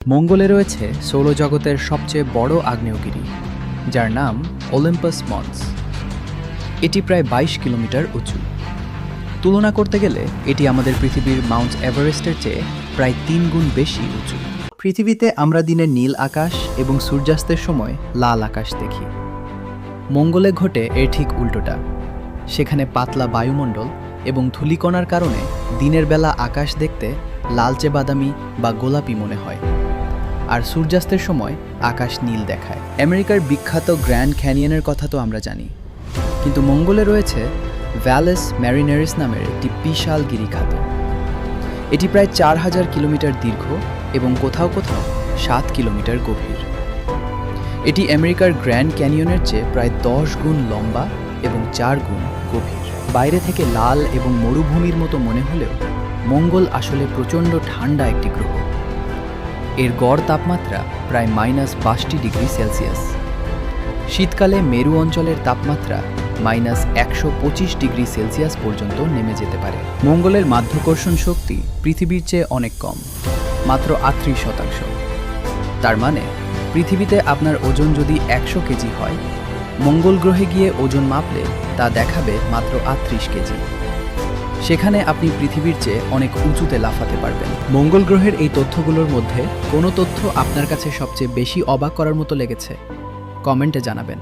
মঙ্গলে রয়েছে সৌরজগতের সবচেয়ে বড় আগ্নেয়গিরি, যার নাম অলিম্পাস মন্স। এটি প্রায় ২২ কিলোমিটার উঁচু। তুলনা করতে গেলে এটি আমাদের পৃথিবীর মাউন্ট এভারেস্টের চেয়ে প্রায় ৩ গুণ বেশি উঁচু। পৃথিবীতে আমরা দিনে নীল আকাশ এবং সূর্যাস্তের সময় লাল আকাশ দেখি। মঙ্গলে ঘটে এর ঠিক উল্টোটা। সেখানে পাতলা বায়ুমণ্ডল এবং ধূলিকণার কারণে দিনের বেলা আকাশ দেখতে লালচে বাদামি বা গোলাপি মনে হয়, আর সূর্যাস্তের সময় আকাশ নীল দেখায়। আমেরিকার বিখ্যাত গ্র্যান্ড ক্যানিয়নের কথা তো আমরা জানি, কিন্তু মঙ্গলে রয়েছে ভ্যালেস ম্যারিনারিস নামের একটি বিশাল গিরিখাত। এটি প্রায় ৪,০০০ কিলোমিটার দীর্ঘ এবং কোথাও কোথাও ৭ কিলোমিটার গভীর। এটি আমেরিকার গ্র্যান্ড ক্যানিয়নের চেয়ে প্রায় ১০ গুণ লম্বা এবং ৪ গুণ গভীর। বাইরে থেকে লাল এবং মরুভূমির মতো মনে হলেও মঙ্গল আসলে প্রচণ্ড ঠান্ডা একটি গ্রহ। এর গড় তাপমাত্রা প্রায় -৬২ ডিগ্রি সেলসিয়াস। শীতকালে মেরু অঞ্চলের তাপমাত্রা -১২৫ ডিগ্রি সেলসিয়াস পর্যন্ত নেমে যেতে পারে। মঙ্গলের মাধ্যাকর্ষণ শক্তি পৃথিবীর চেয়ে অনেক কম, মাত্র ৩৮%। তার মানে পৃথিবীতে আপনার ওজন যদি ১০০ কেজি হয়, মঙ্গল গ্রহে গিয়ে ওজন মাপলে তা দেখাবে মাত্র ৩৮ কেজি। সেখানে আপনি পৃথিবীর চেয়ে অনেক উঁচুতে লাফাতে পারবেন। মঙ্গল গ্রহের এই তথ্যগুলোর মধ্যে কোনো তথ্য আপনার কাছে সবচেয়ে বেশি অবাক করার মতো লেগেছে? কমেন্টে জানাবেন।